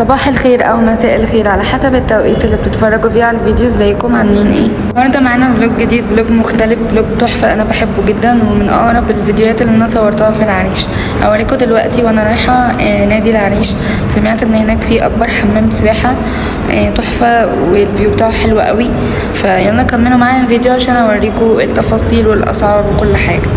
صباح الخير او مساء الخير على حسب التوقيت اللي بتتفرجوا فيه على الفيديو. ازيكم عاملين ايه؟ النهارده معانا فلوج جديد، فلوج مختلف، فلوج تحفه انا بحبه جدا ومن اقرب الفيديوهات اللي انا صورتها في العريش. هوريكم دلوقتي وانا رايحه نادي العريش. سمعت ان هناك في اكبر حمام سباحه تحفه والفيو بتاعه حلو قوي، فيلا كملوا معايا الفيديو عشان اوريكم التفاصيل والاسعار وكل حاجه.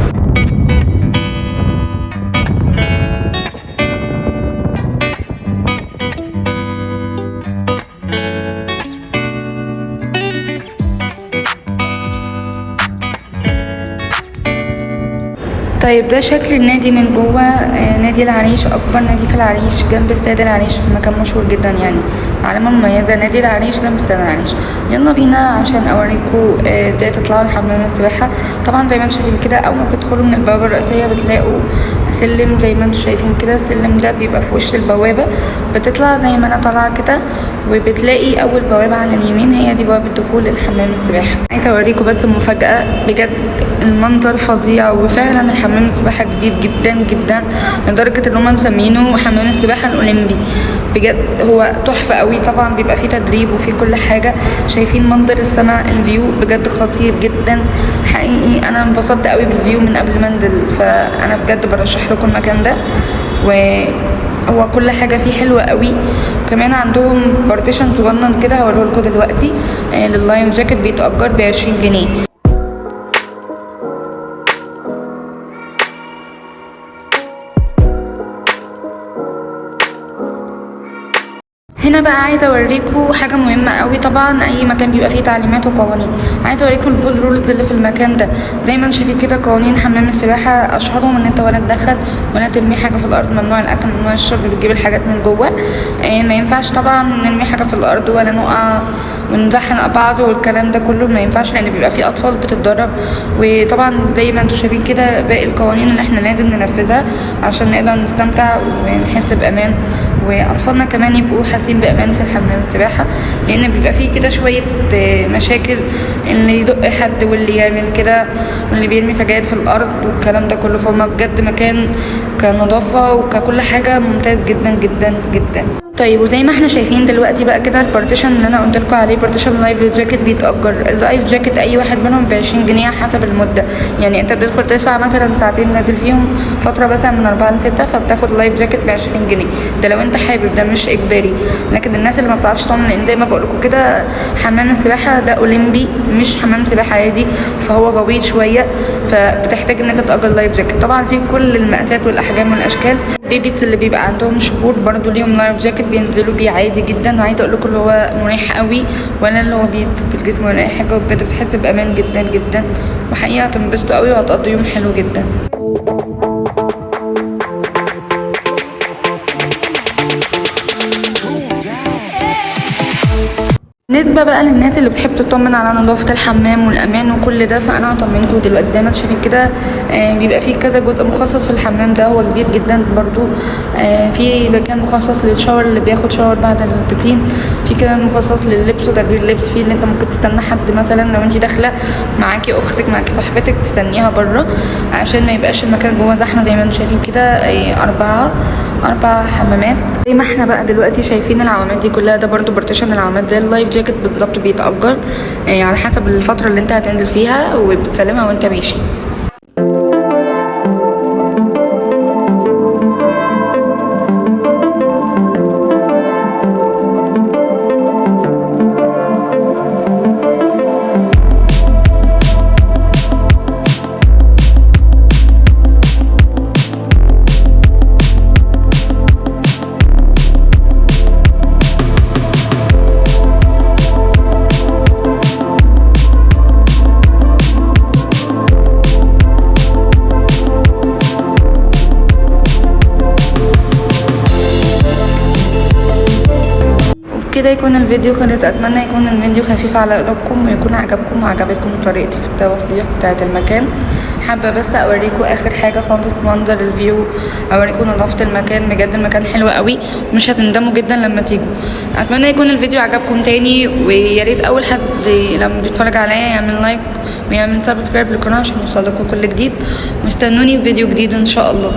طيب ده شكل النادي من جوه. نادي العريش اكبر نادي في العريش جنب استاد العريش، في مكان مشهور جدا يعني، علامه مميزه نادي العريش جنب استاد العريش. يلا بينا عشان اوريكم ازاي تطلعوا لحمام السباحه. طبعا زي ما انتم شايفين كده، اول ما بتدخلوا من البوابه الرئيسيه بتلاقوا سلم زي ما انتم شايفين كده. السلم ده بيبقى في وش البوابه، بتطلع زي ما انا طالعه كده وبتلاقي اول بوابه على اليمين هي دي بوابه دخول الحمام السباحه. عايزه اوريكم بس مفاجاه بجد، المنظر فظيع وفعلا الحمام السباحه كبير جدا جدا لدرجه ان هم مسمينه حمام السباحه الاولمبي. بجد هو تحفه قوي. طبعا بيبقى فيه تدريب وفيه كل حاجه. شايفين منظر السماء، الفيو بجد خطير جدا حقيقي. انا انبسطت قوي بالفيو من قبل ما انزل، فانا بجد برشح لكم المكان ده. هو كل حاجه فيه حلوه قوي. وكمان عندهم بارتيشن صغنن كده هوريه لكم دلوقتي لللايف جاكيت، بيتأجر ب20 جنيه. هنا بقى عايزه اوريكم حاجه مهمه قوي. طبعا اي مكان بيبقى فيه تعليمات وقوانين. عايزه اوريكم البول رولز اللي في المكان ده. زي ما انتم شايفين كده قوانين حمام السباحه، اشهرهم ان انت ولا تدخل ولا ترمي حاجه في الارض، ممنوع الاكل، ممنوع الشرب، بتجيب الحاجات من جوه. ما ينفعش طبعا نرمي حاجه في الارض ولا نقع ونزحلق بعض والكلام ده كله، ما ينفعش لان بيبقى فيه اطفال بتتدرب. وطبعا زي ما انتم شايفين كده باقي القوانين اللي احنا لازم ننفذها عشان نقدر نستمتع ونحس بامان، واطفالنا كمان يبقوا حاسين بامان في الحمام السباحه. لان بيبقى فيه كده شويه مشاكل، اللي يدق حد واللي يعمل كده واللي بيرمي سجاير في الارض والكلام ده كله. فهم بجد مكان كنظافه وككل حاجه ممتاز جدا جدا جدا. طيب وزي ما احنا شايفين دلوقتي بقى كده البارتيشن اللي انا قلت لكم عليه، بارتيشن لايف جاكيت بيتأجر. اللايف جاكيت اي واحد منهم ب20 جنيه حسب المده. يعني انت بتدخل تدفع مثلا ساعتين نازل فيهم فتره مثلا من 4 ل 6، فبتاخد لايف جاكيت ب20 جنيه. ده لو انت حابب، ده مش اجباري. لكن الناس اللي ما بتعرفش تعوم، لان زي ما بقول لكم كده حمام السباحه ده اولمبي مش حمام سباحه عادي، فهو غويط شويه، فبتحتاج ان انت تأجر لايف جاكيت. طبعا في كل المقاسات والاحجام والاشكال. البيبيز اللي بيبقى عندهم شهور برضو ليهم لايف جاكيت بينزلوا بيه عادي جدا. عايزه اقول لكم اللي هو مريح قوي، ولا اللي هو بيبتد بالجسم ولا اي حاجه، وبجد بتحس بامان جدا جدا، وحقيقه هتنبسطوا قوي وهتقضوا يوم حلو جدا. بالنسبه بقى للناس اللي بتحب تطمن على نظافه الحمام والامان وكل ده، فانا هطمنكم دلوقتي. زي ما انتم شايفين كده بيبقى فيه كذا جزء مخصص في الحمام ده، هو كبير جدا برضو. في مكان مخصص للشاور اللي بياخد شاور بعد البسين، في كمان مخصص لللبس وتدبير اللبس، فيه اللي انت ممكن تستنى حد مثلا لو انت داخله معاكي اختك معاكي صاحبتك تستنيها بره عشان ما يبقاش المكان جوه زحمه. زي ما انتم شايفين كده 4 حمامات. زي ما احنا بقى دلوقتي شايفين العوامات دي كلها، ده برضو بارتيشن العوامات زي اللايف جاكيت بالظبط، بيتأجر على حسب الفترة اللي انت هتنزل فيها وبتسلمها وانت ماشي. كده يكون الفيديو خلص. اتمنى يكون الفيديو خفيف على قلوبكم ويكون عجبكم وعجبتكم طريقتي في التوضيح بتاعه المكان. حابه بس اوريكم اخر حاجه خالص، منظر الفيو، اوريكم نظافه المكان. بجد المكان حلو قوي، مش هتندموا جدا لما تيجوا. اتمنى يكون الفيديو عجبكم تاني، ويا ريت اول حد لما بيتفرج عليا يعمل لايك ويعمل سبسكرايب للقناه عشان يوصلكم كل جديد. مستنوني في فيديو جديد ان شاء الله.